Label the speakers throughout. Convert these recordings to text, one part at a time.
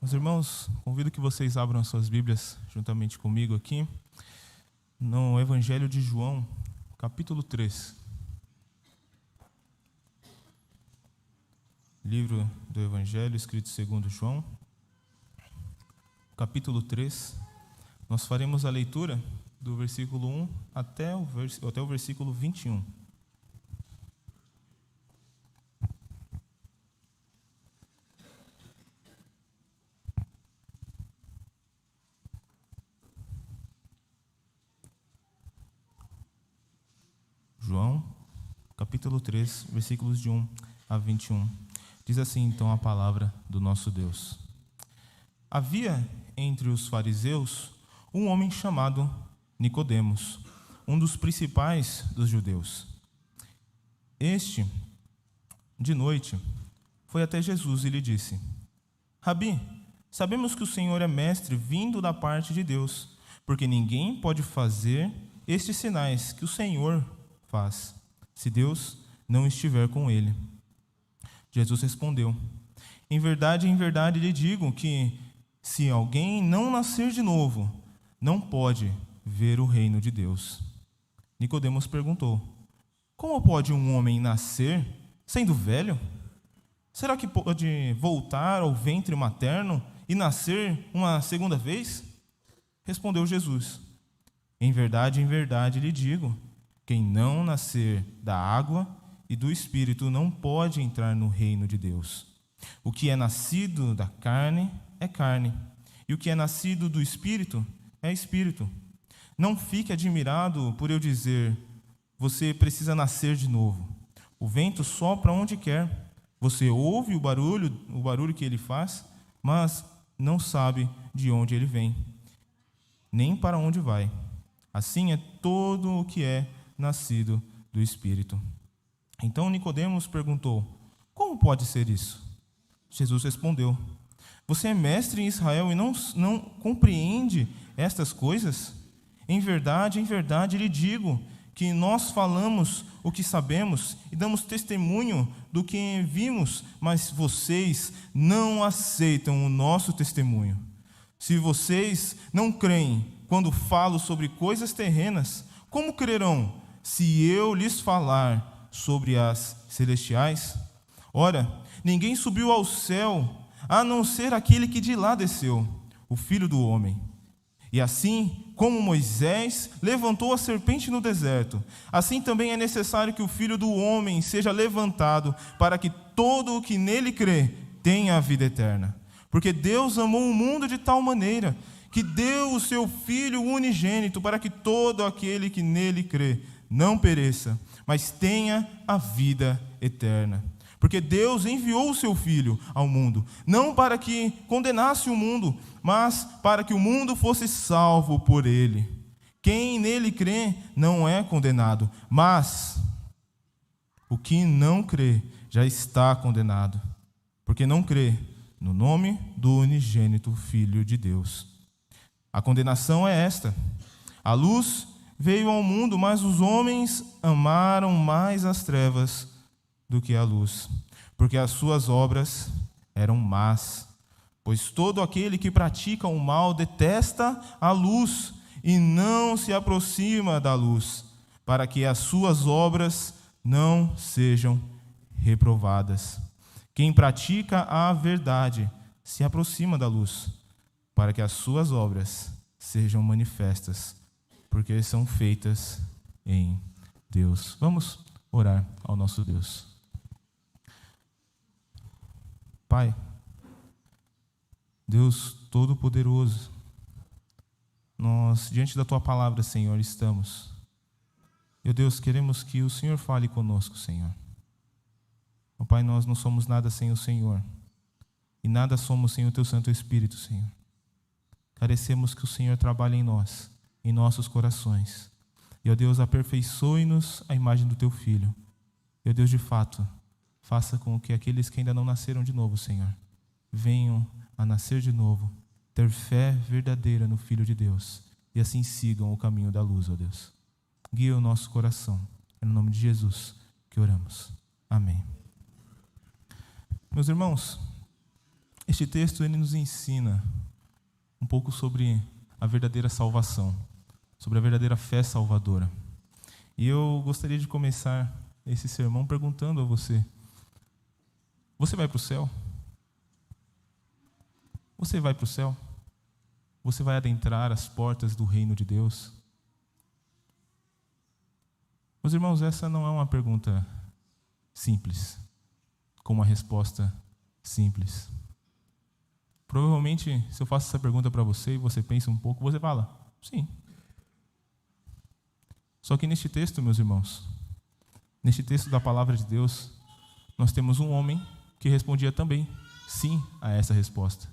Speaker 1: Meus irmãos, convido que vocês abram as suas Bíblias juntamente comigo aqui, no Evangelho de João, capítulo 3. Livro do Evangelho, escrito segundo João, capítulo 3. Nós faremos a leitura do versículo 1 até o versículo 21. João, capítulo 3, versículos de 1 a 21. Diz assim, então, a palavra do nosso Deus. Havia entre os fariseus um homem chamado Nicodemos, um dos principais dos judeus. Este, de noite, foi até Jesus e lhe disse: Rabi, sabemos que o Senhor é mestre vindo da parte de Deus, porque ninguém pode fazer estes sinais que o Senhor faz, se Deus não estiver com ele. Jesus respondeu: em verdade lhe digo que, se alguém não nascer de novo, não pode ver o reino de Deus. Nicodemos perguntou: como pode um homem nascer sendo velho? Será que pode voltar ao ventre materno e nascer uma segunda vez? Respondeu Jesus: em verdade lhe digo, quem não nascer da água e do Espírito não pode entrar no reino de Deus. O que é nascido da carne é carne, e o que é nascido do Espírito é Espírito. Não fique admirado por eu dizer: você precisa nascer de novo. O vento sopra onde quer. Você ouve o barulho que ele faz, mas não sabe de onde ele vem, nem para onde vai. Assim é todo o que é nascido do Espírito. Então Nicodemos perguntou: como pode ser isso? Jesus respondeu: você é mestre em Israel e não compreende estas coisas? Em verdade lhe digo que nós falamos o que sabemos e damos testemunho do que vimos, mas vocês não aceitam o nosso testemunho. Se vocês não creem quando falo sobre coisas terrenas, como crerão se eu lhes falar sobre as celestiais? Ora, ninguém subiu ao céu a não ser aquele que de lá desceu, o Filho do Homem. E assim como Moisés levantou a serpente no deserto, assim também é necessário que o Filho do Homem seja levantado, para que todo o que nele crê tenha a vida eterna. Porque Deus amou o mundo de tal maneira que deu o seu Filho unigênito, para que todo aquele que nele crê não pereça, mas tenha a vida eterna. Porque Deus enviou o seu Filho ao mundo, não para que condenasse o mundo, mas para que o mundo fosse salvo por ele. Quem nele crê não é condenado, mas o que não crê já está condenado, porque não crê no nome do unigênito Filho de Deus. A condenação é esta: a luz veio ao mundo, mas os homens amaram mais as trevas do que a luz, porque as suas obras eram más. Pois todo aquele que pratica o mal detesta a luz e não se aproxima da luz, para que as suas obras não sejam reprovadas. Quem pratica a verdade se aproxima da luz, para que as suas obras sejam manifestas, porque são feitas em Deus. Vamos orar ao nosso Deus. Pai, Deus Todo-Poderoso, nós, diante da Tua palavra, Senhor, estamos. Meu Deus, queremos que o Senhor fale conosco, Senhor. Ó Pai, nós não somos nada sem o Senhor, e nada somos sem o Teu Santo Espírito, Senhor. Carecemos que o Senhor trabalhe em nós, em nossos corações. E, ó Deus, aperfeiçoe-nos a imagem do Teu Filho. E, ó Deus, de fato, faça com que aqueles que ainda não nasceram de novo, Senhor, venham a nascer de novo, ter fé verdadeira no Filho de Deus, e assim sigam o caminho da luz, ó Deus. Guia o nosso coração. É no nome de Jesus que oramos. Amém. Meus irmãos, Este texto ele nos ensina um pouco sobre a verdadeira salvação, sobre a verdadeira fé salvadora. E eu gostaria de começar esse sermão perguntando a você: você vai para o céu? Você vai para o céu? Você vai adentrar as portas do reino de Deus? Meus irmãos, essa não é uma pergunta simples, com uma resposta simples. Provavelmente, se eu faço essa pergunta para você e você pensa um pouco, você fala, sim. Só que neste texto, meus irmãos, neste texto da palavra de Deus, nós temos um homem que respondia também sim a essa resposta.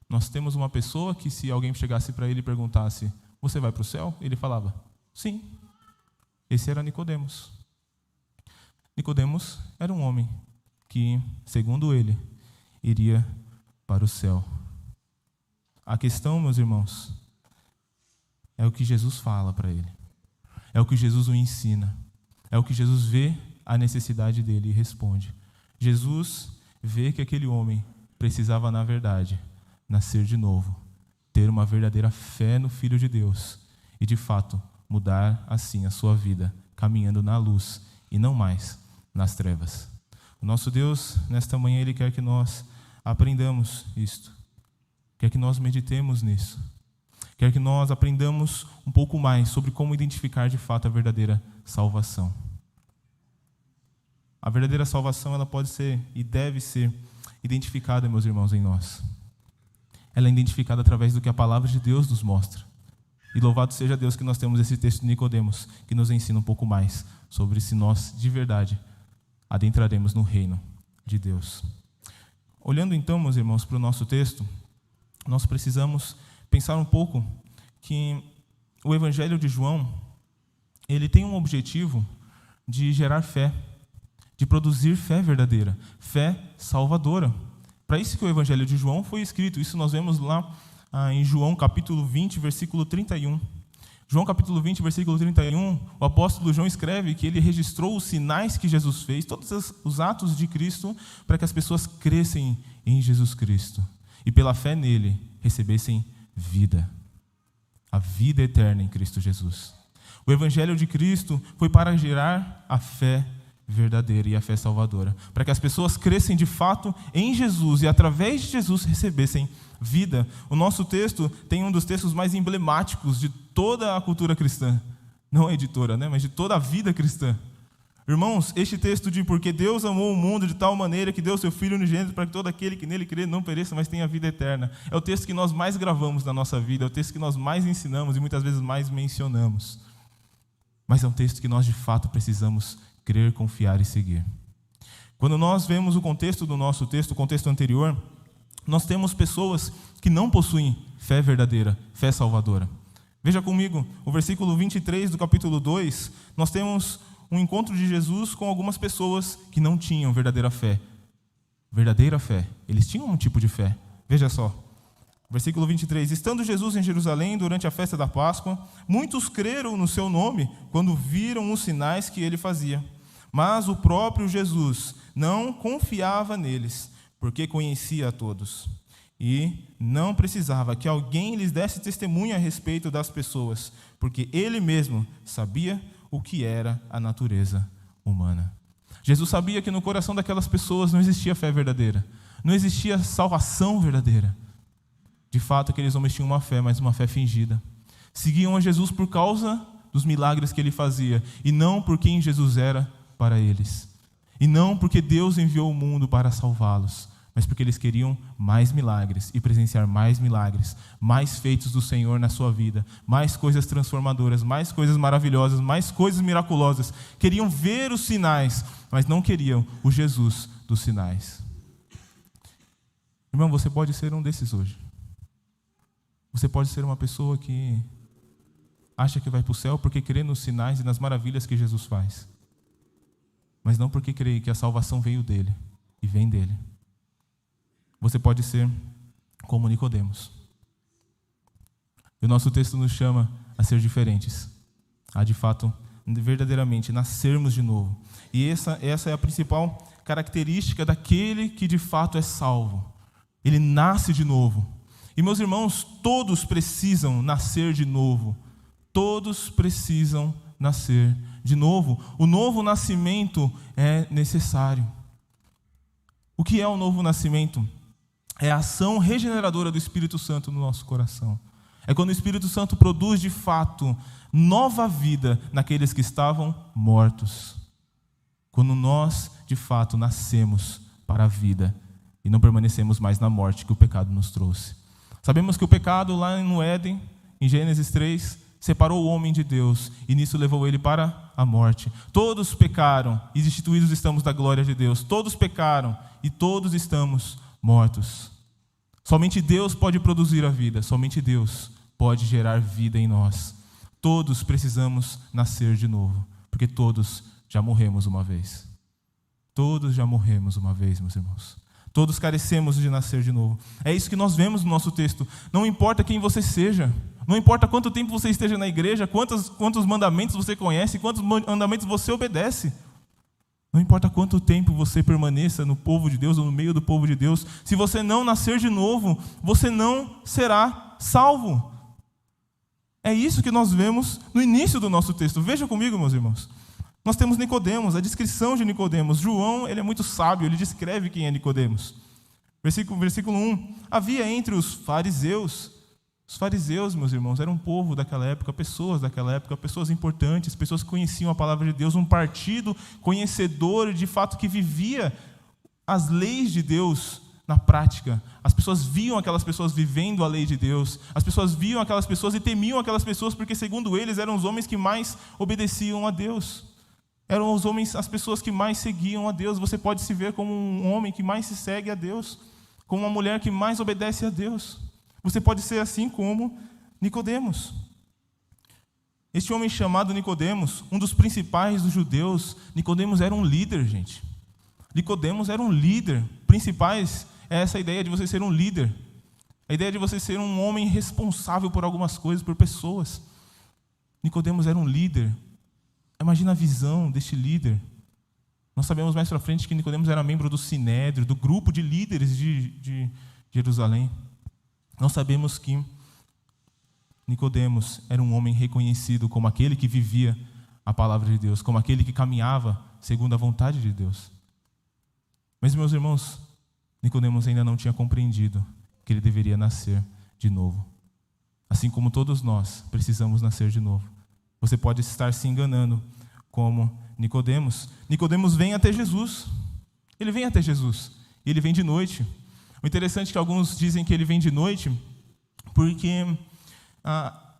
Speaker 1: Nós temos uma pessoa que, se alguém chegasse para ele e perguntasse, você vai para o céu? Ele falava, sim. Esse era Nicodemos. Nicodemos era um homem que, segundo ele, iria para o céu. A questão, meus irmãos, é o que Jesus fala para ele. É o que Jesus o ensina. É o que Jesus vê a necessidade dele e responde. Jesus vê que aquele homem precisava, na verdade, nascer de novo, ter uma verdadeira fé no Filho de Deus e, de fato, mudar assim a sua vida, caminhando na luz e não mais nas trevas. O nosso Deus, nesta manhã, Ele quer que nós aprendamos isto, quer que nós meditemos nisso, quer que nós aprendamos um pouco mais sobre como identificar de fato a verdadeira salvação. A verdadeira salvação, ela pode ser e deve ser identificada, meus irmãos, em nós. Ela é identificada através do que a palavra de Deus nos mostra. E louvado seja Deus que nós temos esse texto de Nicodemos, que nos ensina um pouco mais sobre se nós, de verdade, adentraremos no reino de Deus. Olhando então, meus irmãos, para o nosso texto, nós precisamos pensar um pouco que o Evangelho de João, ele tem um objetivo de gerar fé, de produzir fé verdadeira, fé salvadora. Para isso que o Evangelho de João foi escrito. Isso nós vemos lá em João capítulo 20, versículo 31. João capítulo 20, versículo 31, o apóstolo João escreve que ele registrou os sinais que Jesus fez, todos os atos de Cristo, para que as pessoas crescem em Jesus Cristo e pela fé nele recebessem vida, a vida eterna em Cristo Jesus. O Evangelho de Cristo foi para gerar a fé verdadeira e a fé salvadora, para que as pessoas crescem de fato em Jesus e através de Jesus recebessem vida. O nosso texto tem um dos textos mais emblemáticos de toda a cultura cristã, não a editora, mas de toda a vida cristã. Irmãos, este texto de porque Deus amou o mundo de tal maneira que deu seu Filho unigênito para que todo aquele que nele crê não pereça, mas tenha vida eterna. É o texto que nós mais gravamos na nossa vida, é o texto que nós mais ensinamos e muitas vezes mais mencionamos. Mas é um texto que nós de fato precisamos crer, confiar e seguir. Quando nós vemos o contexto do nosso texto, o contexto anterior, nós temos pessoas que não possuem fé verdadeira, fé salvadora. Veja comigo, o versículo 23 do capítulo 2, nós temos um encontro de Jesus com algumas pessoas que não tinham verdadeira fé. Verdadeira fé. Eles tinham um tipo de fé. Veja só. Versículo 23. Estando Jesus em Jerusalém durante a festa da Páscoa, muitos creram no seu nome quando viram os sinais que ele fazia. Mas o próprio Jesus não confiava neles, porque conhecia a todos. E não precisava que alguém lhes desse testemunho a respeito das pessoas, porque ele mesmo sabia o que era a natureza humana. Jesus sabia que no coração daquelas pessoas não existia fé verdadeira, não existia salvação verdadeira. De fato, aqueles homens tinham uma fé, mas uma fé fingida. Seguiam a Jesus por causa dos milagres que ele fazia, e não por quem Jesus era para eles. E não porque Deus enviou o mundo para salvá-los, mas porque eles queriam mais milagres e presenciar mais milagres, mais feitos do Senhor na sua vida, mais coisas transformadoras, mais coisas maravilhosas, mais coisas miraculosas. Queriam ver os sinais, mas não queriam o Jesus dos sinais. Irmão, você pode ser um desses hoje. Você pode ser uma pessoa que acha que vai para o céu porque crê nos sinais e nas maravilhas que Jesus faz, mas não porque crê que a salvação veio dele e vem dele. Você pode ser como Nicodemos. E o nosso texto nos chama a ser diferentes, a de fato, verdadeiramente, nascermos de novo. E essa é a principal característica daquele que de fato é salvo. ele nasce de novo. E, meus irmãos, todos precisam nascer de novo. Todos precisam nascer de novo. O novo nascimento é necessário. O que é o novo nascimento? É a ação regeneradora do Espírito Santo no nosso coração. É quando o Espírito Santo produz, de fato, nova vida naqueles que estavam mortos. Quando nós, de fato, nascemos para a vida e não permanecemos mais na morte que o pecado nos trouxe. Sabemos que o pecado lá no Éden, em Gênesis 3, separou o homem de Deus e nisso levou ele para a morte. Todos pecaram e destituídos estamos da glória de Deus. Todos pecaram e todos estamos mortos. Somente Deus pode produzir a vida, somente Deus pode gerar vida em nós. Todos precisamos nascer de novo, porque todos já morremos uma vez. Todos já morremos uma vez, meus irmãos. Todos carecemos de nascer de novo. É isso que nós vemos no nosso texto. Não importa quem você seja, não importa quanto tempo você esteja na igreja, quantos mandamentos você conhece, quantos mandamentos você obedece. Não importa quanto tempo você permaneça no povo de Deus ou no meio do povo de Deus, se você não nascer de novo, você não será salvo. É isso que nós vemos no início do nosso texto. Veja comigo, meus irmãos. Nós temos Nicodemos, a descrição de Nicodemos. João, ele é muito sábio, ele descreve quem é Nicodemos. Versículo 1. Havia entre os fariseus, meus irmãos, eram um povo daquela época, pessoas importantes, pessoas que conheciam a palavra de Deus, um partido conhecedor, de fato, que vivia as leis de Deus na prática. As pessoas viam aquelas pessoas vivendo a lei de Deus. As pessoas viam aquelas pessoas e temiam aquelas pessoas porque, segundo eles, eram os homens que mais obedeciam a Deus. Eram os homens, as pessoas que mais seguiam a Deus. Você pode se ver como um homem que mais se segue a Deus, como uma mulher que mais obedece a Deus. Você pode ser assim como Nicodemos. Este homem chamado Nicodemos, um dos principais dos judeus, Nicodemos era um líder, gente. Nicodemos era um líder. Principais é essa ideia de você ser um líder. A ideia de você ser um homem responsável por algumas coisas, por pessoas. Nicodemos era um líder. Imagina a visão deste líder. Nós sabemos mais para frente que Nicodemos era membro do Sinédrio, do grupo de líderes de Jerusalém. Nós sabemos que Nicodemos era um homem reconhecido como aquele que vivia a palavra de Deus, como aquele que caminhava segundo a vontade de Deus. Mas, meus irmãos, Nicodemos ainda não tinha compreendido que ele deveria nascer de novo. Assim como todos nós precisamos nascer de novo. Você pode estar se enganando como Nicodemos. Nicodemos vem até Jesus. Ele vem até Jesus. E ele vem de noite. O interessante é que alguns dizem que ele vem de noite porque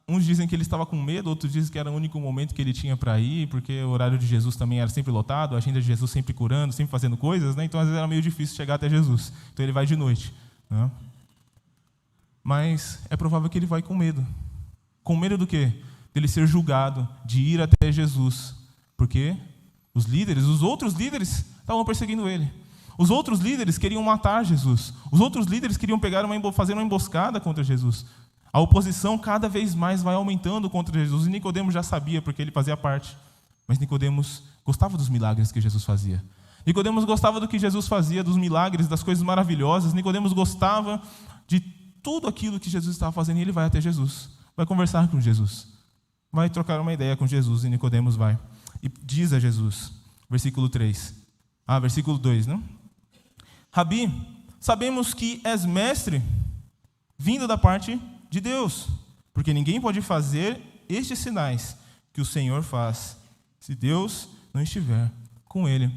Speaker 1: uns dizem que ele estava com medo, outros dizem que era o único momento que ele tinha para ir, porque o horário de Jesus também era sempre lotado, a agenda de Jesus sempre curando, sempre fazendo coisas, né? Então às vezes era meio difícil chegar até Jesus. Então ele vai de noite, né? Mas é provável que ele vai com medo. Com medo do quê? Dele ser julgado, de ir até Jesus. Porque os outros líderes estavam perseguindo ele. Os outros líderes queriam matar Jesus. Os outros líderes queriam fazer uma emboscada contra Jesus. A oposição cada vez mais vai aumentando contra Jesus. E Nicodemos já sabia, porque ele fazia parte. Mas Nicodemos gostava dos milagres que Jesus fazia. Nicodemos gostava do que Jesus fazia, dos milagres, das coisas maravilhosas. Nicodemos gostava de tudo aquilo que Jesus estava fazendo. E ele vai até Jesus. Vai conversar com Jesus. Vai trocar uma ideia com Jesus. E Nicodemos vai. E diz a Jesus, versículo 2, né? Rabi, sabemos que és mestre vindo da parte de Deus, porque ninguém pode fazer estes sinais que o Senhor faz, se Deus não estiver com ele.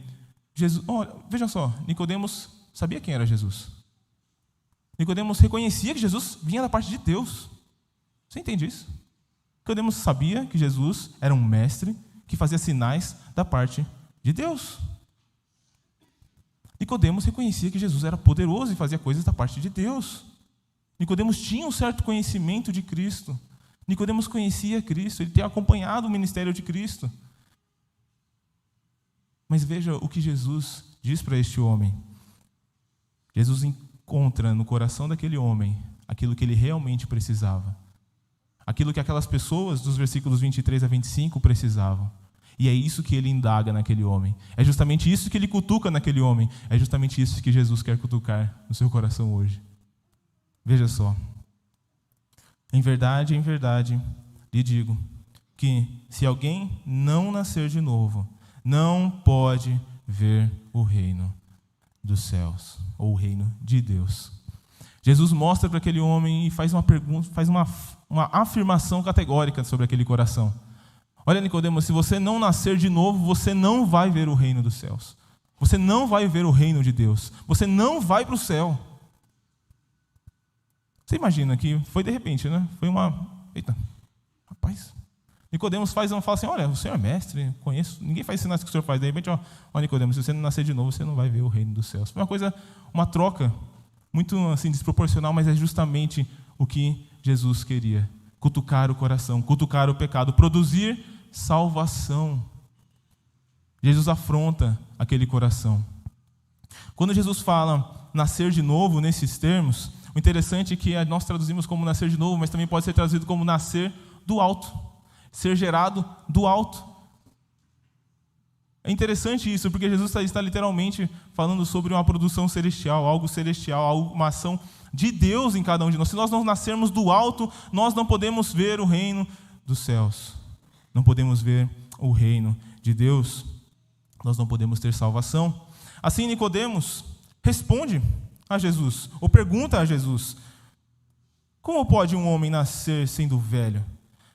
Speaker 1: Veja só, Nicodemos sabia quem era Jesus. Nicodemos reconhecia que Jesus vinha da parte de Deus. Você entende isso? Nicodemos sabia que Jesus era um mestre que fazia sinais da parte de Deus. Nicodemos reconhecia que Jesus era poderoso e fazia coisas da parte de Deus. Nicodemos tinha um certo conhecimento de Cristo. Nicodemos conhecia Cristo, ele tinha acompanhado o ministério de Cristo. Mas veja o que Jesus diz para este homem. Jesus encontra no coração daquele homem aquilo que ele realmente precisava. Aquilo que aquelas pessoas dos versículos 23 a 25 precisavam. E é isso que ele indaga naquele homem. É justamente isso que ele cutuca naquele homem. É justamente isso que Jesus quer cutucar no seu coração hoje. Veja só. Em verdade, lhe digo que se alguém não nascer de novo, não pode ver o reino dos céus, ou o reino de Deus. Jesus mostra para aquele homem e faz uma pergunta, faz uma afirmação categórica sobre aquele coração. Olha, Nicodemos, se você não nascer de novo, você não vai ver o reino dos céus. Você não vai ver o reino de Deus. Você não vai para o céu. Você imagina que foi de repente, né? Foi uma... Eita, rapaz. Nicodemos fala assim, olha, o Senhor é mestre, conheço, ninguém faz sinais que o Senhor faz. De repente, ó, Nicodemos, se você não nascer de novo, você não vai ver o reino dos céus. Foi uma coisa, uma troca muito assim desproporcional, mas é justamente o que Jesus queria. Cutucar o coração, cutucar o pecado, produzir salvação. Jesus afronta aquele coração. Quando Jesus fala nascer de novo nesses termos, o interessante é que nós traduzimos como nascer de novo, mas também pode ser traduzido como nascer do alto, ser gerado do alto. É interessante isso, porque Jesus está literalmente falando sobre uma produção celestial, uma ação de Deus em cada um de nós. Se nós não nascermos do alto, nós não podemos ver o reino dos céus. Não podemos ver o reino de Deus. Nós não podemos ter salvação. Assim, Nicodemos responde a Jesus, ou pergunta a Jesus: como pode um homem nascer sendo velho?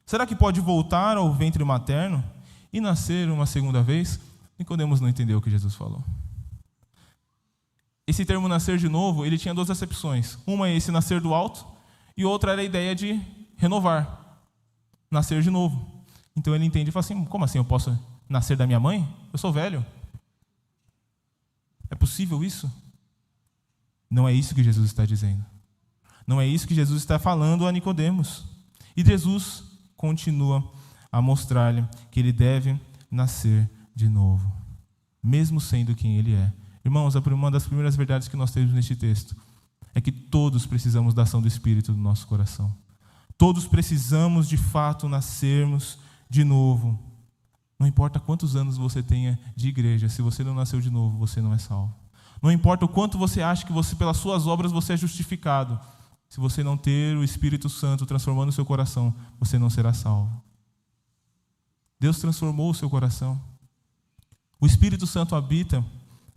Speaker 1: Será que pode voltar ao ventre materno e nascer uma segunda vez? Nicodemos não entendeu o que Jesus falou. Esse termo nascer de novo, ele tinha duas acepções. Uma é esse nascer do alto, e outra era a ideia de renovar, nascer de novo. Então ele entende e fala assim, como assim eu posso nascer da minha mãe? Eu sou velho. É possível isso? Não é isso que Jesus está dizendo. Não é isso que Jesus está falando a Nicodemos. E Jesus continua a mostrar-lhe que ele deve nascer de novo, mesmo sendo quem ele é. Irmãos, uma das primeiras verdades que nós temos neste texto é que todos precisamos da ação do Espírito no nosso coração. Todos precisamos, de fato, nascermos de novo. Não importa quantos anos você tenha de igreja, se você não nasceu de novo, você não é salvo. Não importa o quanto você acha que você, pelas suas obras, você é justificado. Se você não ter o Espírito Santo transformando o seu coração, você não será salvo. Deus transformou o seu coração. O Espírito Santo habita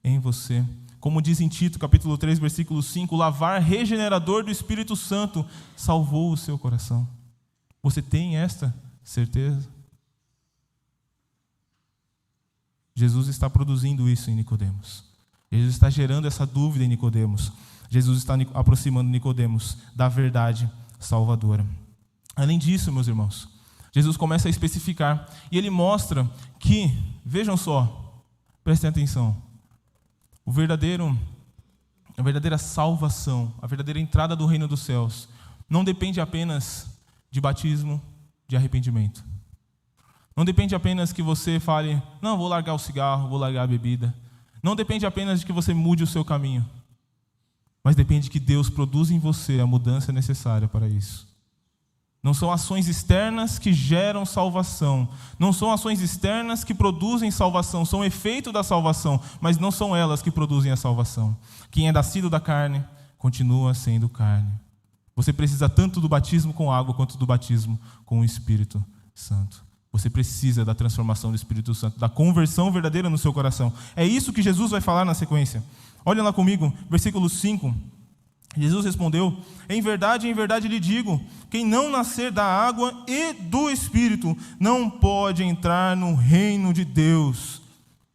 Speaker 1: em você. Como diz em Tito, capítulo 3, versículo 5, o lavar regenerador do Espírito Santo salvou o seu coração. Você tem esta certeza? Jesus está produzindo isso em Nicodemos. Jesus está gerando essa dúvida em Nicodemos. Jesus está aproximando Nicodemos da verdade salvadora. Além disso, meus irmãos, Jesus começa a especificar e ele mostra que, vejam só, prestem atenção, a verdadeira salvação, a verdadeira entrada do reino dos céus, não depende apenas de batismo, de arrependimento. Não depende apenas que você fale, não, vou largar o cigarro, vou largar a bebida. Não depende apenas de que você mude o seu caminho. Mas depende que Deus produza em você a mudança necessária para isso. Não são ações externas que geram salvação. Não são ações externas que produzem salvação. São efeito da salvação, mas não são elas que produzem a salvação. Quem é nascido da carne, continua sendo carne. Você precisa tanto do batismo com água, quanto do batismo com o Espírito Santo. Você precisa da transformação do Espírito Santo, da conversão verdadeira no seu coração. É isso que Jesus vai falar na sequência. Olhem lá comigo, versículo 5. Jesus respondeu, em verdade lhe digo, quem não nascer da água e do Espírito não pode entrar no reino de Deus.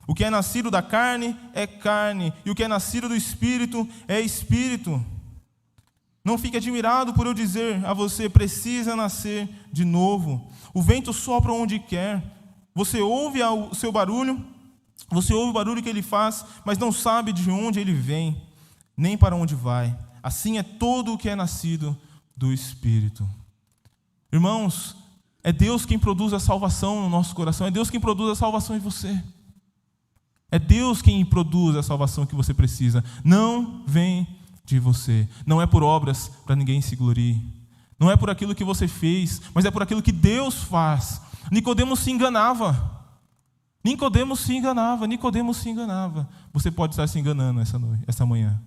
Speaker 1: O que é nascido da carne é carne, e o que é nascido do Espírito é Espírito. Não fique admirado por eu dizer a você, precisa nascer de novo. O vento sopra onde quer, você ouve o seu barulho, você ouve o barulho que ele faz, mas não sabe de onde ele vem, nem para onde vai. Assim é todo o que é nascido do Espírito. Irmãos, é Deus quem produz a salvação no nosso coração, é Deus quem produz a salvação em você. É Deus quem produz a salvação que você precisa. Não vem de você. Não é por obras para ninguém se glorie. Não é por aquilo que você fez, mas é por aquilo que Deus faz. Nicodemos se enganava. Nicodemos se enganava. Você pode estar se enganando essa manhã.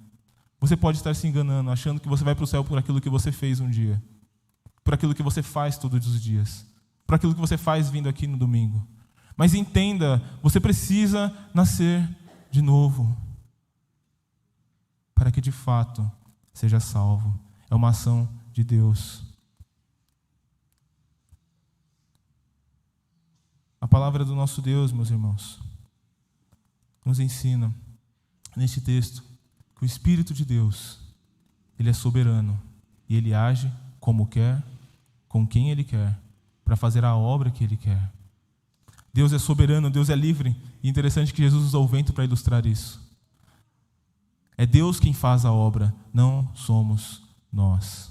Speaker 1: Você pode estar se enganando, achando que você vai para o céu por aquilo que você fez um dia, por aquilo que você faz todos os dias, por aquilo que você faz vindo aqui no domingo. Mas entenda, você precisa nascer de novo, para que de fato seja salvo. É uma ação de Deus. A palavra do nosso Deus, meus irmãos, nos ensina neste texto que o Espírito de Deus, Ele é soberano e Ele age como quer, com quem Ele quer, para fazer a obra que Ele quer. Deus é soberano, Deus é livre. E interessante que Jesus usa o vento para ilustrar isso. É Deus quem faz a obra, não somos nós.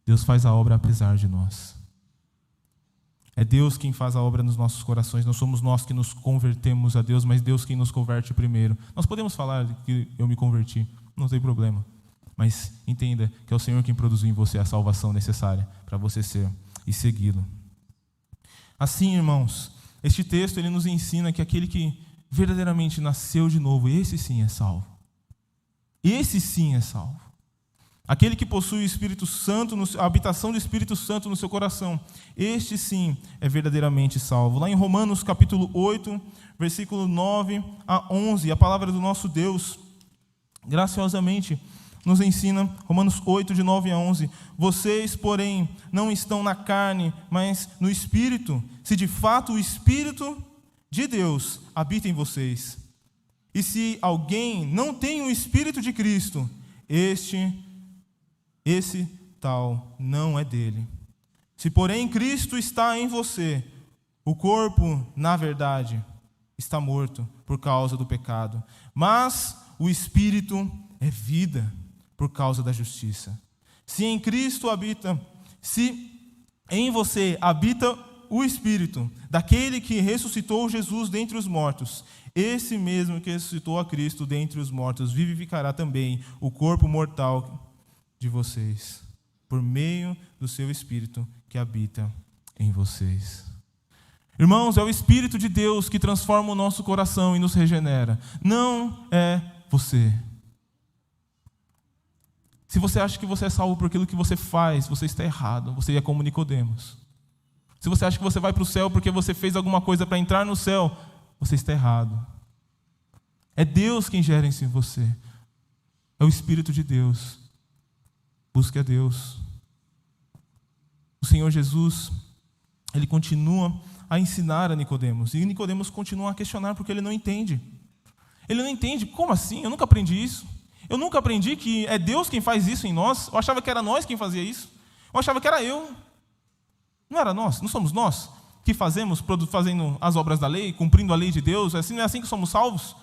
Speaker 1: Deus faz a obra apesar de nós. É Deus quem faz a obra nos nossos corações. Não somos nós que nos convertemos a Deus, mas Deus quem nos converte primeiro. Nós podemos falar que eu me converti, não tem problema. Mas entenda que é o Senhor quem produziu em você a salvação necessária para você ser e segui-lo. Assim, irmãos, este texto ele nos ensina que aquele que verdadeiramente nasceu de novo, esse sim é salvo. Esse sim é salvo. Aquele que possui o Espírito Santo, a habitação do Espírito Santo no seu coração, este sim é verdadeiramente salvo. Lá em Romanos capítulo 8, versículo 9 a 11, a palavra do nosso Deus, graciosamente, nos ensina, Romanos 8, de 9 a 11, vocês, porém, não estão na carne, mas no Espírito, se de fato o Espírito de Deus habita em vocês. E se alguém não tem o Espírito de Cristo, esse tal não é dele. Se, porém, Cristo está em você, o corpo, na verdade, está morto por causa do pecado, mas o Espírito é vida por causa da justiça. Se em você habita o Espírito daquele que ressuscitou Jesus dentre os mortos, esse mesmo que ressuscitou a Cristo dentre os mortos vivificará também o corpo mortal de vocês, por meio do seu Espírito que habita em vocês. Irmãos, é o Espírito de Deus que transforma o nosso coração e nos regenera. Não é você. Se você acha que você é salvo por aquilo que você faz, você está errado. Você é como Nicodemos. Se você acha que você vai para o céu porque você fez alguma coisa para entrar no céu, você está errado. É Deus quem gera em você. É o Espírito de Deus. Busque a Deus. O Senhor Jesus, Ele continua a ensinar a Nicodemos. E Nicodemos continua a questionar porque ele não entende. Ele não entende. Como assim? Eu nunca aprendi isso. Eu nunca aprendi que é Deus quem faz isso em nós. Eu achava que era nós quem fazia isso. Eu achava que era eu. Não era nós, não somos nós que fazendo as obras da lei, cumprindo a lei de Deus. Não é assim que somos salvos?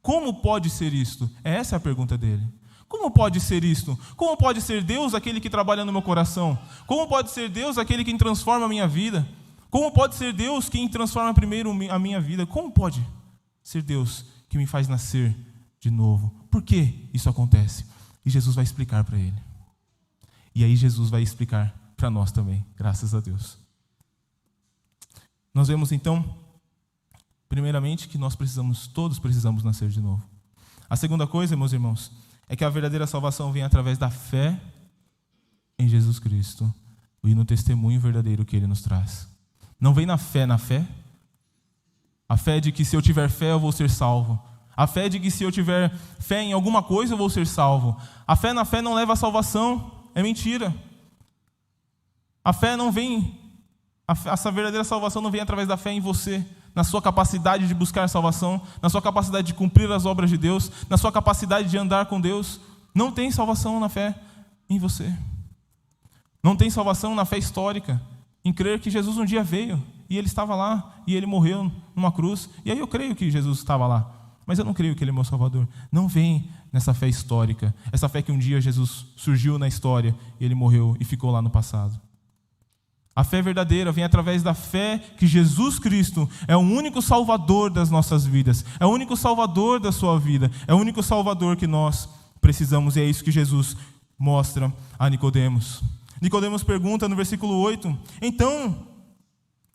Speaker 1: Como pode ser isto? Essa é a pergunta dele. Como pode ser isto? Como pode ser Deus aquele que trabalha no meu coração? Como pode ser Deus aquele que transforma a minha vida? Como pode ser Deus quem transforma primeiro a minha vida? Como pode ser Deus que me faz nascer de novo? Por que isso acontece? E Jesus vai explicar para ele. E aí Jesus vai explicar para nós também, graças a Deus. Nós vemos então, primeiramente, que todos precisamos nascer de novo. A segunda coisa, meus irmãos, é que a verdadeira salvação vem através da fé em Jesus Cristo e no testemunho verdadeiro que Ele nos traz. Não vem na fé. A fé de que se eu tiver fé eu vou ser salvo. A fé de que se eu tiver fé em alguma coisa eu vou ser salvo. A fé na fé não leva à salvação. É mentira. A fé não vem, essa verdadeira salvação não vem através da fé em você, na sua capacidade de buscar salvação, na sua capacidade de cumprir as obras de Deus, na sua capacidade de andar com Deus. Não tem salvação na fé em você. Não tem salvação na fé histórica, em crer que Jesus um dia veio e Ele estava lá e Ele morreu numa cruz. E aí eu creio que Jesus estava lá, mas eu não creio que Ele é meu Salvador. Não vem nessa fé histórica, essa fé que um dia Jesus surgiu na história e Ele morreu e ficou lá no passado. A fé verdadeira vem através da fé que Jesus Cristo é o único Salvador das nossas vidas, é o único Salvador da sua vida, é o único Salvador que nós precisamos, e é isso que Jesus mostra a Nicodemos. Nicodemos pergunta no versículo 8, então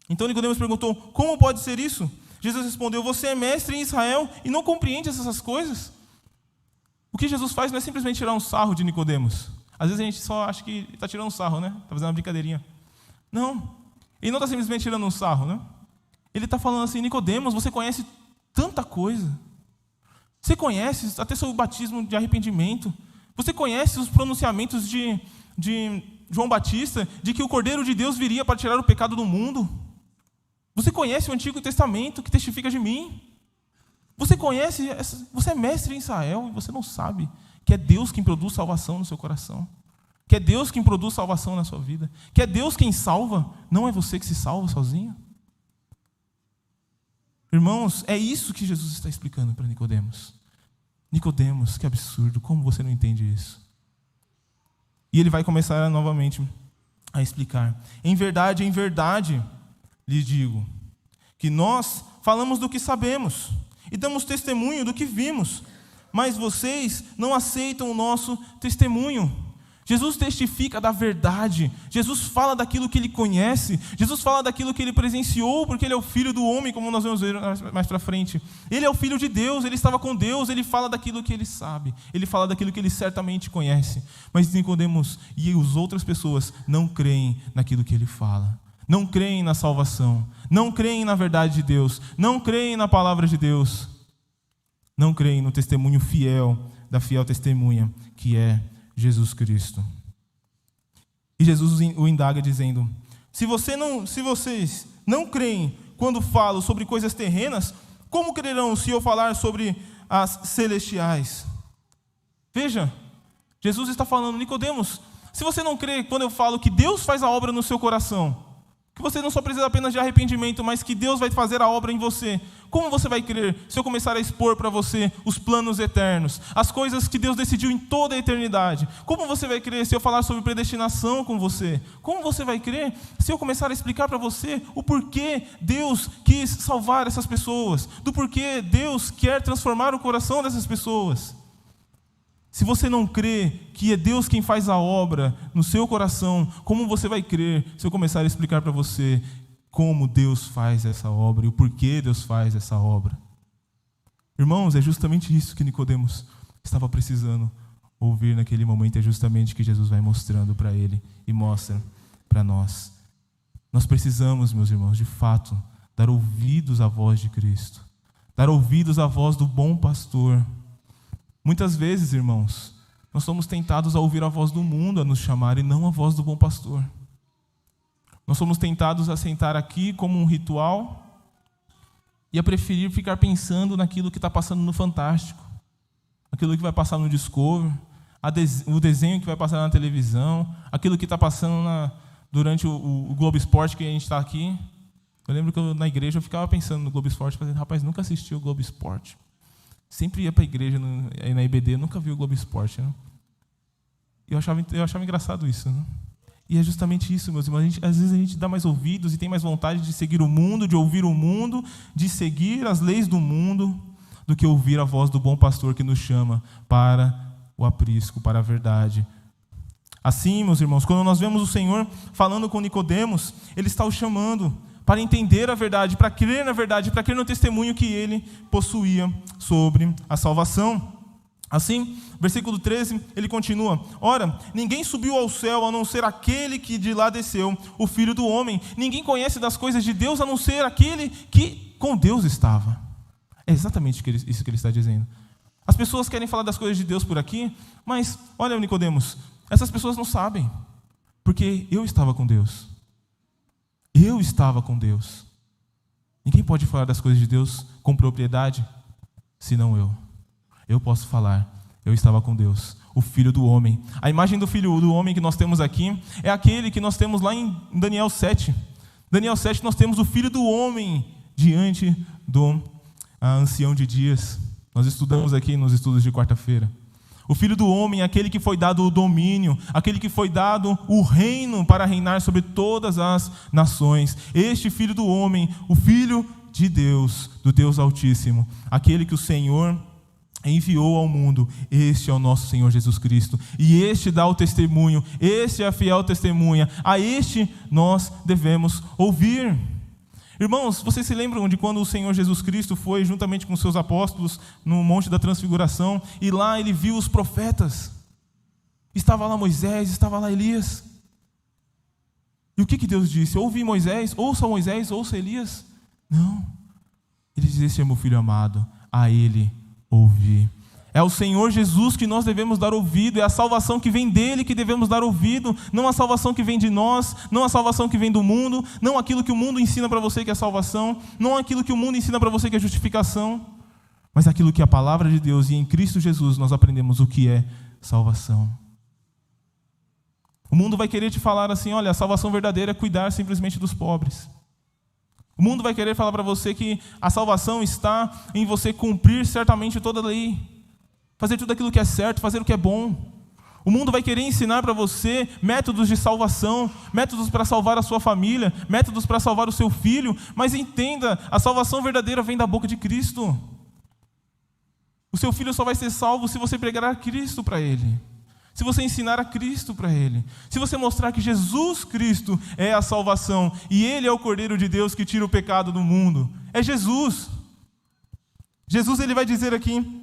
Speaker 1: Nicodemos perguntou, como pode ser isso? Jesus respondeu, você é mestre em Israel e não compreende essas coisas? O que Jesus faz não é simplesmente tirar um sarro de Nicodemos. Às vezes a gente só acha que ele está tirando um sarro, né? Está fazendo uma brincadeirinha. Não, ele não está simplesmente tirando um sarro, né? Ele está falando assim: Nicodemos, você conhece tanta coisa. Você conhece até sobre o batismo de arrependimento. Você conhece os pronunciamentos de João Batista, de que o Cordeiro de Deus viria para tirar o pecado do mundo. Você conhece o Antigo Testamento que testifica de mim. Você conhece, você é mestre em Israel e você não sabe que é Deus quem produz salvação no seu coração. Que é Deus quem produz salvação na sua vida. Que é Deus quem salva, não é você que se salva sozinho. Irmãos, é isso que Jesus está explicando para Nicodemos. Nicodemos, que absurdo, como você não entende isso? E ele vai começar novamente a explicar. Em verdade, lhes digo, que nós falamos do que sabemos e damos testemunho do que vimos, mas vocês não aceitam o nosso testemunho. Jesus testifica da verdade, Jesus fala daquilo que ele conhece, Jesus fala daquilo que ele presenciou, porque ele é o Filho do homem, como nós vamos ver mais para frente. Ele é o Filho de Deus, ele estava com Deus, ele fala daquilo que ele sabe, ele fala daquilo que ele certamente conhece. Mas Nicodemos e as outras pessoas não creem naquilo que ele fala, não creem na salvação, não creem na verdade de Deus, não creem na palavra de Deus, não creem no testemunho fiel, da fiel testemunha, que é Jesus Cristo. E Jesus o indaga dizendo: se vocês não creem quando falo sobre coisas terrenas, como crerão se eu falar sobre as celestiais? Veja, Jesus está falando: Nicodemos, se você não crê quando eu falo que Deus faz a obra no seu coração, que você não só precisa apenas de arrependimento, mas que Deus vai fazer a obra em você, como você vai crer se eu começar a expor para você os planos eternos, as coisas que Deus decidiu em toda a eternidade? Como você vai crer se eu falar sobre predestinação com você? Como você vai crer se eu começar a explicar para você o porquê Deus quis salvar essas pessoas, do porquê Deus quer transformar o coração dessas pessoas? Se você não crê que é Deus quem faz a obra no seu coração, como você vai crer se eu começar a explicar para você como Deus faz essa obra e o porquê Deus faz essa obra? Irmãos, é justamente isso que Nicodemos estava precisando ouvir naquele momento, é justamente que Jesus vai mostrando para ele e mostra para nós. Nós precisamos, meus irmãos, de fato, dar ouvidos à voz de Cristo, dar ouvidos à voz do bom pastor. Muitas vezes, irmãos, nós somos tentados a ouvir a voz do mundo a nos chamar e não a voz do bom pastor. Nós somos tentados a sentar aqui como um ritual e a preferir ficar pensando naquilo que está passando no Fantástico, aquilo que vai passar no Discovery, o desenho que vai passar na televisão, aquilo que está passando durante o Globo Esporte que a gente está aqui. Eu lembro que na igreja eu ficava pensando no Globo Esporte, fazendo: rapaz, nunca assisti o Globo Esporte. Sempre ia para a igreja, na IBD, nunca vi o Globo Esporte. Né? Eu achava engraçado isso. Né? E é justamente isso, meus irmãos. Às vezes a gente dá mais ouvidos e tem mais vontade de seguir o mundo, de ouvir o mundo, de seguir as leis do mundo, do que ouvir a voz do bom pastor que nos chama para o aprisco, para a verdade. Assim, meus irmãos, quando nós vemos o Senhor falando com Nicodemos, Ele está o chamando para entender a verdade, para crer na verdade, para crer no testemunho que ele possuía sobre a salvação. Assim, versículo 13, ele continua: ora, ninguém subiu ao céu a não ser aquele que de lá desceu, o Filho do homem. Ninguém conhece das coisas de Deus a não ser aquele que com Deus estava. É exatamente isso que ele está dizendo. As pessoas querem falar das coisas de Deus por aqui, mas, olha, Nicodemos, essas pessoas não sabem, porque eu estava com Deus. Eu estava com Deus. Ninguém pode falar das coisas de Deus com propriedade, senão eu. Eu posso falar: eu estava com Deus, o Filho do homem. A imagem do Filho do homem que nós temos aqui é aquele que nós temos lá em Daniel 7. Daniel 7 nós temos o Filho do homem diante do ancião de dias. Nós estudamos aqui nos estudos de quarta-feira. O Filho do homem é aquele que foi dado o domínio, aquele que foi dado o reino para reinar sobre todas as nações. Este Filho do homem, o Filho de Deus, do Deus Altíssimo, aquele que o Senhor enviou ao mundo, este é o nosso Senhor Jesus Cristo. E este dá o testemunho, este é a fiel testemunha, a este nós devemos ouvir. Irmãos, vocês se lembram de quando o Senhor Jesus Cristo foi juntamente com seus apóstolos no Monte da Transfiguração, e lá ele viu os profetas? Estava lá Moisés, estava lá Elias. E o que Deus disse? Ouve Moisés, ouça Elias. Não. Ele diz: esse é meu filho amado, a ele ouvi. É ao Senhor Jesus que nós devemos dar ouvido, é a salvação que vem dele que devemos dar ouvido, não a salvação que vem de nós, não a salvação que vem do mundo, não aquilo que o mundo ensina para você que é salvação, não aquilo que o mundo ensina para você que é justificação, mas aquilo que a palavra de Deus, e em Cristo Jesus nós aprendemos o que é salvação. O mundo vai querer te falar assim: olha, a salvação verdadeira é cuidar simplesmente dos pobres. O mundo vai querer falar para você que a salvação está em você cumprir certamente toda a lei, fazer tudo aquilo que é certo, fazer o que é bom. O mundo vai querer ensinar para você métodos de salvação, métodos para salvar a sua família, métodos para salvar o seu filho, mas entenda, a salvação verdadeira vem da boca de Cristo. O seu filho só vai ser salvo se você pregar a Cristo para ele, se você ensinar a Cristo para ele, se você mostrar que Jesus Cristo é a salvação e ele é o Cordeiro de Deus que tira o pecado do mundo. É Jesus. Jesus, ele vai dizer aqui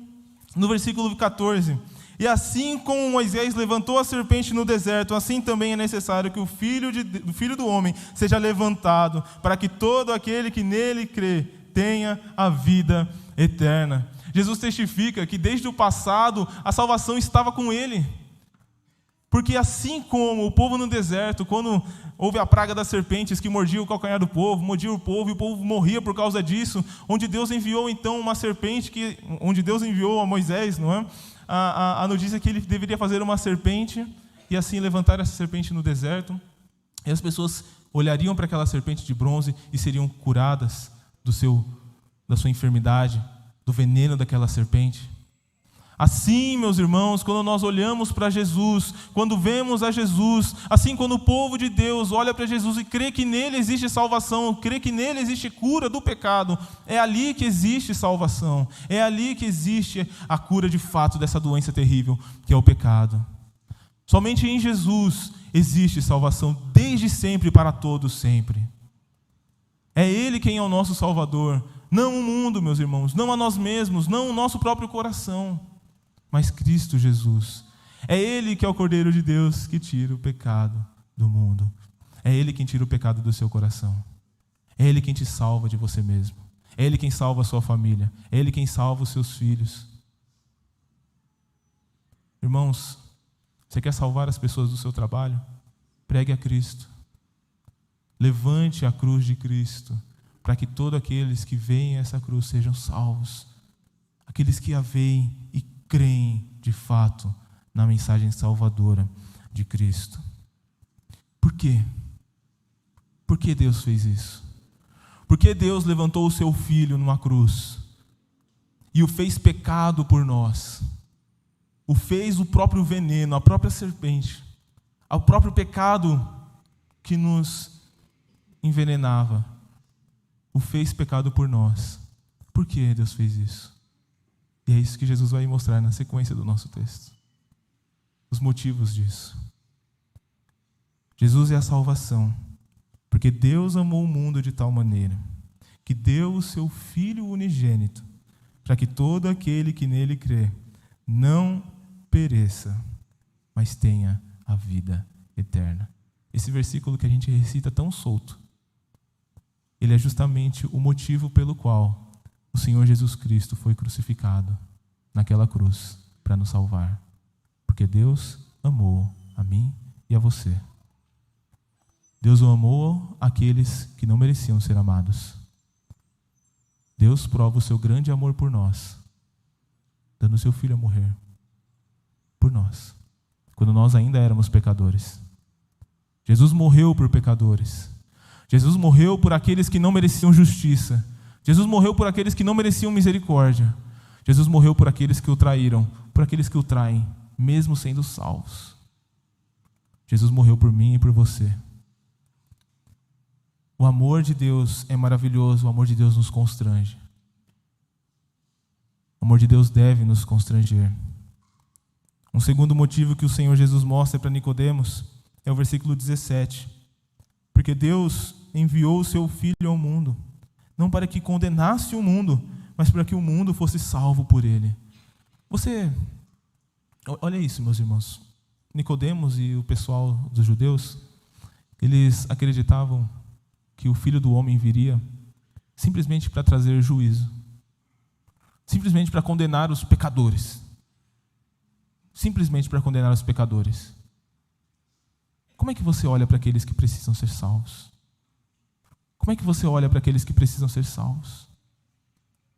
Speaker 1: no versículo 14: e assim como Moisés levantou a serpente no deserto, assim também é necessário que o Filho do Homem seja levantado, para que todo aquele que nele crê tenha a vida eterna. Jesus testifica que desde o passado a salvação estava com ele. Porque assim como o povo no deserto, quando houve a praga das serpentes que mordia o calcanhar do povo, mordia o povo e o povo morria por causa disso, onde Deus enviou então uma serpente, onde Deus enviou a Moisés, não é? A notícia que ele deveria fazer uma serpente e assim levantar essa serpente no deserto, e as pessoas olhariam para aquela serpente de bronze e seriam curadas da sua enfermidade, do veneno daquela serpente. Assim, meus irmãos, quando nós olhamos para Jesus, quando vemos a Jesus, assim quando o povo de Deus olha para Jesus e crê que nele existe salvação, crê que nele existe cura do pecado, é ali que existe salvação, é ali que existe a cura de fato dessa doença terrível que é o pecado. Somente em Jesus existe salvação desde sempre para todos sempre. É Ele quem é o nosso Salvador, não o mundo, meus irmãos, não a nós mesmos, não o nosso próprio coração, mas Cristo Jesus. É Ele que é o Cordeiro de Deus que tira o pecado do mundo. É Ele quem tira o pecado do seu coração. É Ele quem te salva de você mesmo. É Ele quem salva a sua família. É Ele quem salva os seus filhos. Irmãos, você quer salvar as pessoas do seu trabalho? Pregue a Cristo. Levante a cruz de Cristo, para que todos aqueles que veem essa cruz sejam salvos. Aqueles que a veem e creem de fato na mensagem salvadora de Cristo. Por quê? Por que Deus fez isso? Por que Deus levantou o seu Filho numa cruz e o fez pecado por nós? O fez o próprio veneno, a própria serpente, o próprio pecado que nos envenenava, o fez pecado por nós. Por que Deus fez isso? E é isso que Jesus vai mostrar na sequência do nosso texto. Os motivos disso. Jesus é a salvação, porque Deus amou o mundo de tal maneira que deu o seu Filho unigênito, para que todo aquele que nele crê não pereça, mas tenha a vida eterna. Esse versículo que a gente recita tão solto, ele é justamente o motivo pelo qual o Senhor Jesus Cristo foi crucificado naquela cruz para nos salvar. Porque Deus amou a mim e a você. Deus amou aqueles que não mereciam ser amados. Deus prova o seu grande amor por nós, dando o seu Filho a morrer por nós, quando nós ainda éramos pecadores. Jesus morreu por pecadores. Jesus morreu por aqueles que não mereciam justiça. Jesus morreu por aqueles que não mereciam misericórdia. Jesus morreu por aqueles que o traíram, por aqueles que o traem, mesmo sendo salvos. Jesus morreu por mim e por você. O amor de Deus é maravilhoso, o amor de Deus nos constrange. O amor de Deus deve nos constranger. Um segundo motivo que o Senhor Jesus mostra para Nicodemos é o versículo 17. Porque Deus enviou o seu Filho ao mundo, não para que condenasse o mundo, mas para que o mundo fosse salvo por ele. Olha isso, meus irmãos. Nicodemos e o pessoal dos judeus, eles acreditavam que o Filho do Homem viria simplesmente para trazer juízo, simplesmente para condenar os pecadores. Simplesmente para condenar os pecadores. Como é que você olha para aqueles que precisam ser salvos? Como é que você olha para aqueles que precisam ser salvos?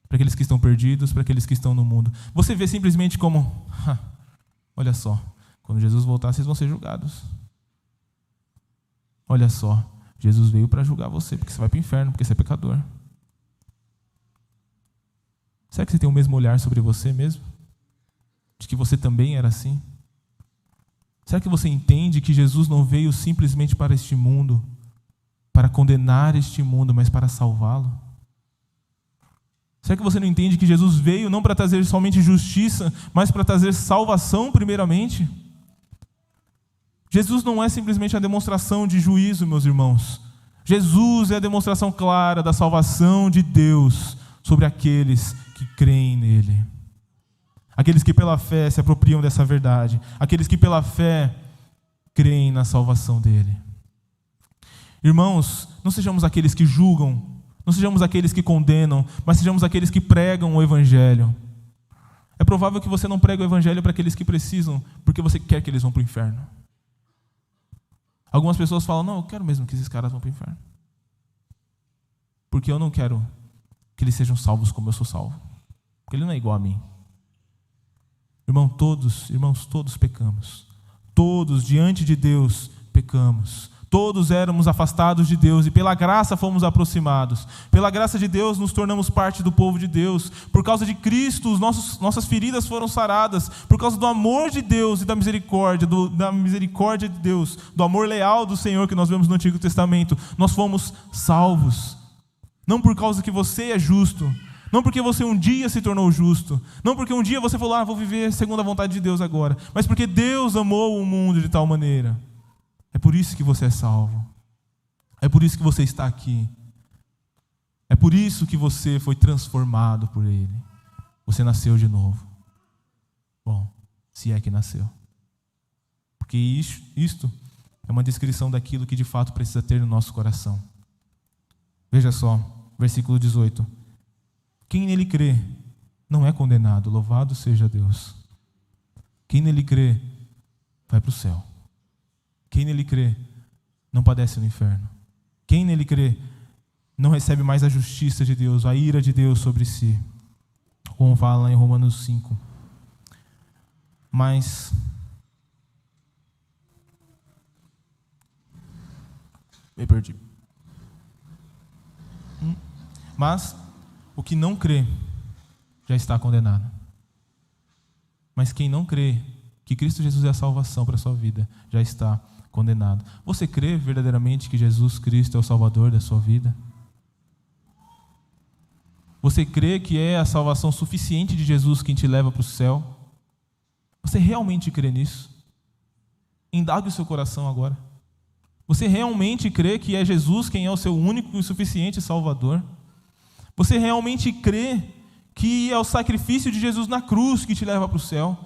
Speaker 1: Para aqueles que estão perdidos, para aqueles que estão no mundo. Você vê simplesmente como, olha só, quando Jesus voltar, vocês vão ser julgados. Olha só, Jesus veio para julgar você, porque você vai para o inferno, porque você é pecador. Será que você tem o mesmo olhar sobre você mesmo? De que você também era assim? Será que você entende que Jesus não veio simplesmente para este mundo, para condenar este mundo, mas para salvá-lo? Será que você não entende que Jesus veio não para trazer somente justiça, mas para trazer salvação primeiramente? Jesus não é simplesmente a demonstração de juízo, meus irmãos. Jesus é a demonstração clara da salvação de Deus sobre aqueles que creem nele. Aqueles que pela fé se apropriam dessa verdade. Aqueles que pela fé creem na salvação dele. Irmãos, não sejamos aqueles que julgam, não sejamos aqueles que condenam, mas sejamos aqueles que pregam o Evangelho. É provável que você não pregue o Evangelho para aqueles que precisam, porque você quer que eles vão para o inferno. Algumas pessoas falam, não, eu quero mesmo que esses caras vão para o inferno. Porque eu não quero que eles sejam salvos como eu sou salvo. Porque ele não é igual a mim. Irmãos, todos pecamos. Todos, diante de Deus, pecamos. Todos éramos afastados de Deus e pela graça fomos aproximados. Pela graça de Deus nos tornamos parte do povo de Deus. Por causa de Cristo, nossas feridas foram saradas. Por causa do amor de Deus e da misericórdia de Deus, do amor leal do Senhor que nós vemos no Antigo Testamento, nós fomos salvos. Não por causa que você é justo, não porque você um dia se tornou justo, não porque um dia você falou, vou viver segundo a vontade de Deus agora, mas porque Deus amou o mundo de tal maneira. É por isso que você é salvo. É por isso que você está aqui. É por isso que você foi transformado por Ele. Você nasceu de novo. Bom, se é que nasceu. Porque isto é uma descrição daquilo que de fato precisa ter no nosso coração. Veja só, versículo 18. Quem nele crê não é condenado, louvado seja Deus. Quem nele crê vai para o céu. Quem nele crê não padece no inferno. Quem nele crê não recebe mais a justiça de Deus, a ira de Deus sobre si. Como fala lá em Romanos 5. Mas me perdi. Mas o que não crê já está condenado. Mas quem não crê que Cristo Jesus é a salvação para a sua vida já está condenado. Você crê verdadeiramente que Jesus Cristo é o Salvador da sua vida? Você crê que é a salvação suficiente de Jesus quem te leva para o céu? Você realmente crê nisso? Indague o seu coração agora. Você realmente crê que é Jesus quem é o seu único e suficiente Salvador? Você realmente crê que é o sacrifício de Jesus na cruz que te leva para o céu?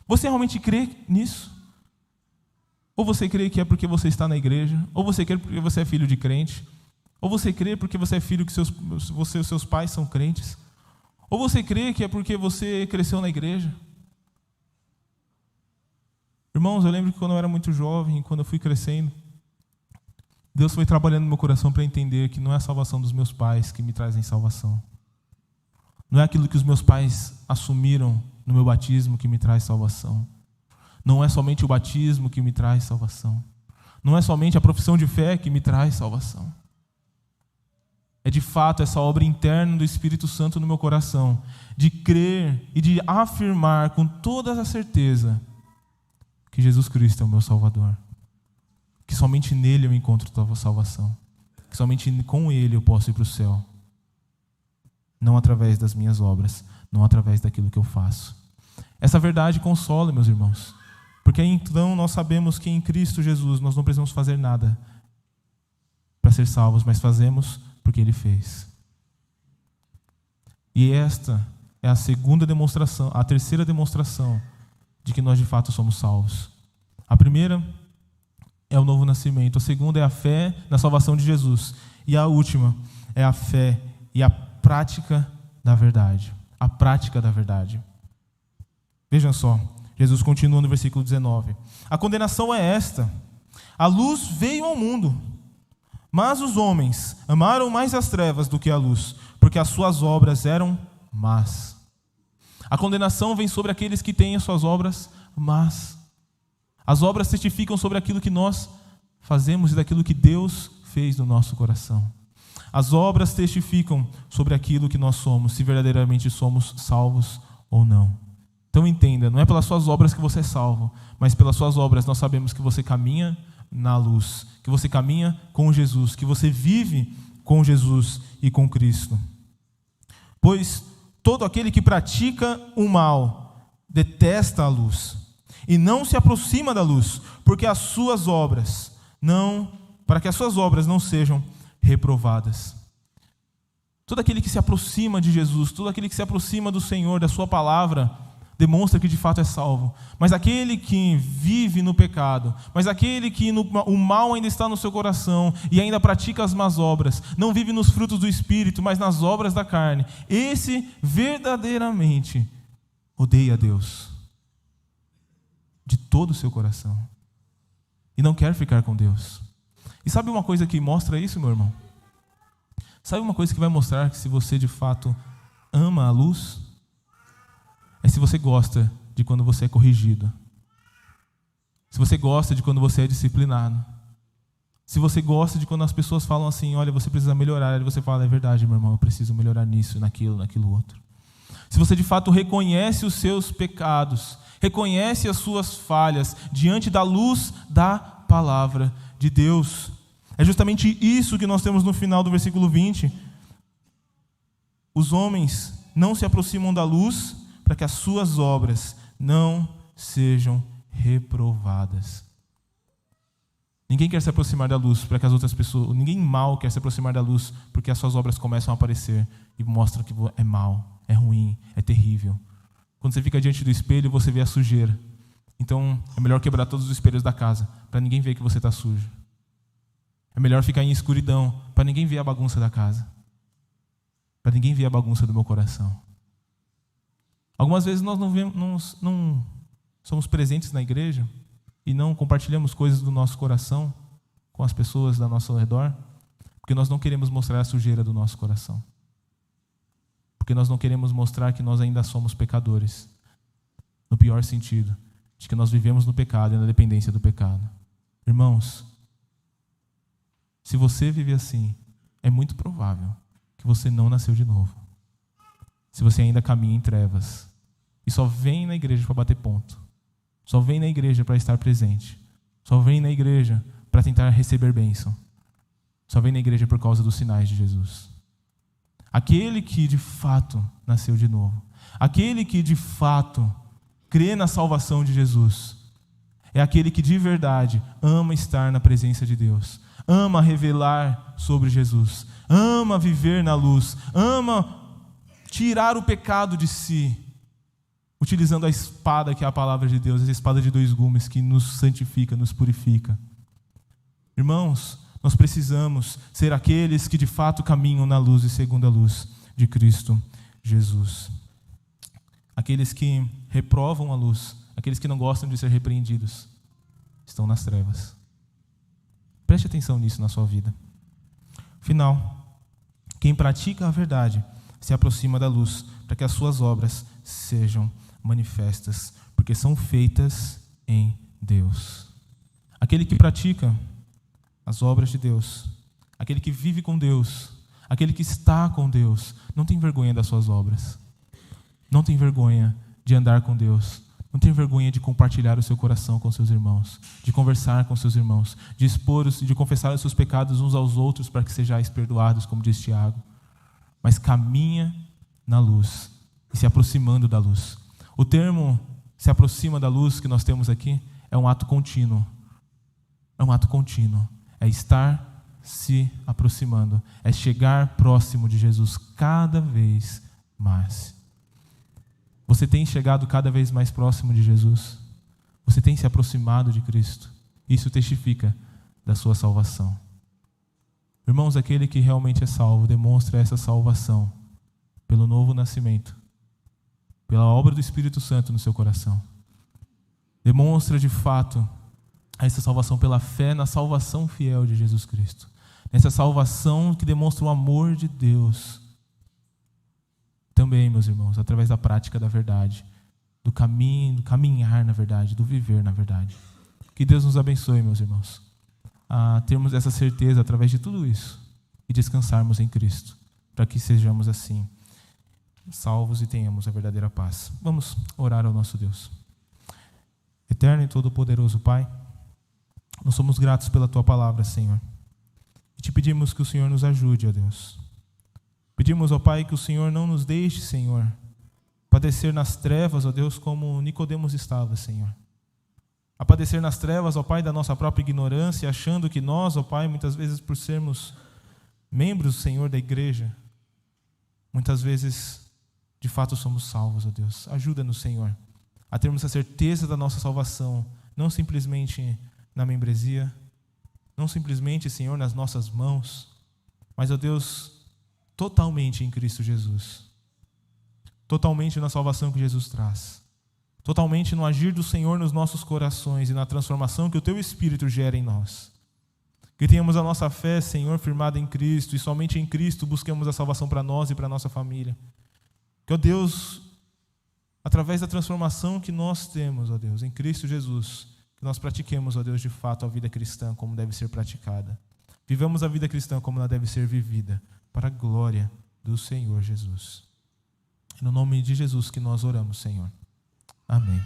Speaker 1: Você realmente crê nisso? Ou você crê que é porque você está na igreja? Ou você crê porque você é filho de crente? Ou você crê porque você é filho que seus pais são crentes? Ou você crê que é porque você cresceu na igreja? Irmãos, eu lembro que quando eu era muito jovem, quando eu fui crescendo, Deus foi trabalhando no meu coração para entender que não é a salvação dos meus pais que me trazem salvação. Não é aquilo que os meus pais assumiram no meu batismo que me traz salvação. Não é somente o batismo que me traz salvação. Não é somente a profissão de fé que me traz salvação. É de fato essa obra interna do Espírito Santo no meu coração, de crer e de afirmar com toda a certeza que Jesus Cristo é o meu Salvador. Que somente nele eu encontro salvação. Que somente com ele eu posso ir para o céu. Não através das minhas obras, não através daquilo que eu faço. Essa verdade consola, meus irmãos. Porque então nós sabemos que em Cristo Jesus nós não precisamos fazer nada para ser salvos, mas fazemos porque Ele fez. E esta é a terceira demonstração de que nós de fato somos salvos. A primeira é o novo nascimento, a segunda é a fé na salvação de Jesus, e a última é a fé e a prática da verdade. A prática da verdade. Vejam só, Jesus continua no versículo 19. A condenação é esta: a luz veio ao mundo, mas os homens amaram mais as trevas do que a luz, porque as suas obras eram más. A condenação vem sobre aqueles que têm as suas obras más. As obras testificam sobre aquilo que nós fazemos e daquilo que Deus fez no nosso coração. As obras testificam sobre aquilo que nós somos, se verdadeiramente somos salvos ou não. Então entenda, não é pelas suas obras que você é salvo, mas pelas suas obras nós sabemos que você caminha na luz, que você caminha com Jesus, que você vive com Jesus e com Cristo. Pois todo aquele que pratica o mal detesta a luz e não se aproxima da luz, para que as suas obras não sejam reprovadas. Todo aquele que se aproxima de Jesus, todo aquele que se aproxima do Senhor, da sua palavra, demonstra que de fato é salvo. Mas aquele que vive no pecado, mas aquele que o mal ainda está no seu coração e ainda pratica as más obras, não vive nos frutos do Espírito, mas nas obras da carne, esse verdadeiramente odeia a Deus de todo o seu coração e não quer ficar com Deus. E sabe uma coisa que mostra isso, meu irmão? Sabe uma coisa que vai mostrar que se você de fato ama a luz? É se você gosta de quando você é corrigido. Se você gosta de quando você é disciplinado. Se você gosta de quando as pessoas falam assim, olha, você precisa melhorar. E você fala, é verdade, meu irmão, eu preciso melhorar nisso, naquilo outro. Se você de fato reconhece os seus pecados, reconhece as suas falhas diante da luz da palavra de Deus. É justamente isso que nós temos no final do versículo 20. Os homens não se aproximam da luz para que as suas obras não sejam reprovadas. Ninguém quer se aproximar da luz para que as outras pessoas... Ninguém mal quer se aproximar da luz porque as suas obras começam a aparecer e mostram que é mal, é ruim, é terrível. Quando você fica diante do espelho, você vê a sujeira. Então, é melhor quebrar todos os espelhos da casa para ninguém ver que você está sujo. É melhor ficar em escuridão para ninguém ver a bagunça da casa. Para ninguém ver a bagunça do meu coração. Algumas vezes nós não somos presentes na igreja e não compartilhamos coisas do nosso coração com as pessoas ao nosso redor, porque nós não queremos mostrar a sujeira do nosso coração. Porque nós não queremos mostrar que nós ainda somos pecadores, no pior sentido, de que nós vivemos no pecado e na dependência do pecado. Irmãos, se você vive assim, é muito provável que você não nasceu de novo. Se você ainda caminha em trevas e só vem na igreja para bater ponto, só vem na igreja para estar presente, só vem na igreja para tentar receber bênção, só vem na igreja por causa dos sinais de Jesus. Aquele que de fato nasceu de novo, aquele que de fato crê na salvação de Jesus, é aquele que de verdade ama estar na presença de Deus, ama revelar sobre Jesus, ama viver na luz, ama tirar o pecado de si, utilizando a espada que é a palavra de Deus, essa espada de 2 gumes que nos santifica, nos purifica. Irmãos, nós precisamos ser aqueles que de fato caminham na luz e segundo a luz de Cristo Jesus. Aqueles que reprovam a luz, aqueles que não gostam de ser repreendidos, estão nas trevas. Preste atenção nisso na sua vida. Final, quem pratica a verdade se aproxima da luz, para que as suas obras sejam manifestas, porque são feitas em Deus. Aquele que pratica as obras de Deus, aquele que vive com Deus, aquele que está com Deus, não tem vergonha das suas obras, não tem vergonha de andar com Deus, não tem vergonha de compartilhar o seu coração com seus irmãos, de conversar com seus irmãos, de confessar os seus pecados uns aos outros para que sejais perdoados, como diz Tiago. Mas caminha na luz e se aproximando da luz. O termo se aproxima da luz que nós temos aqui é um ato contínuo. É um ato contínuo. É estar se aproximando, é chegar próximo de Jesus cada vez mais. Você tem chegado cada vez mais próximo de Jesus? Você tem se aproximado de Cristo? Isso testifica da sua salvação. Irmãos, aquele que realmente é salvo demonstra essa salvação pelo novo nascimento, pela obra do Espírito Santo no seu coração. Demonstra de fato essa salvação pela fé na salvação fiel de Jesus Cristo. Nessa salvação que demonstra o amor de Deus. Também, meus irmãos, através da prática da verdade, do caminho, do caminhar na verdade, do viver na verdade. Que Deus nos abençoe, meus irmãos, a termos essa certeza através de tudo isso e descansarmos em Cristo, para que sejamos assim, salvos e tenhamos a verdadeira paz. Vamos orar ao nosso Deus. Eterno e todo-poderoso Pai, nós somos gratos pela Tua palavra, Senhor. E te pedimos que o Senhor nos ajude, ó Deus. Pedimos, ó Pai, que o Senhor não nos deixe, Senhor, padecer nas trevas, ó Deus, como Nicodemos estava, Senhor. A padecer nas trevas, ó Pai, da nossa própria ignorância, achando que nós, ó Pai, muitas vezes por sermos membros, Senhor, da igreja, muitas vezes, de fato, somos salvos, ó Deus. Ajuda-nos, Senhor, a termos a certeza da nossa salvação, não simplesmente na membresia, não simplesmente, Senhor, nas nossas mãos, mas, ó Deus, totalmente em Cristo Jesus. Totalmente na salvação que Jesus traz. Totalmente no agir do Senhor nos nossos corações e na transformação que o Teu Espírito gera em nós. Que tenhamos a nossa fé, Senhor, firmada em Cristo e somente em Cristo busquemos a salvação para nós e para a nossa família. Que, ó Deus, através da transformação que nós temos, ó Deus, em Cristo Jesus, que nós pratiquemos, ó Deus, de fato a vida cristã como deve ser praticada. Vivamos a vida cristã como ela deve ser vivida, para a glória do Senhor Jesus. É no nome de Jesus que nós oramos, Senhor. Amém.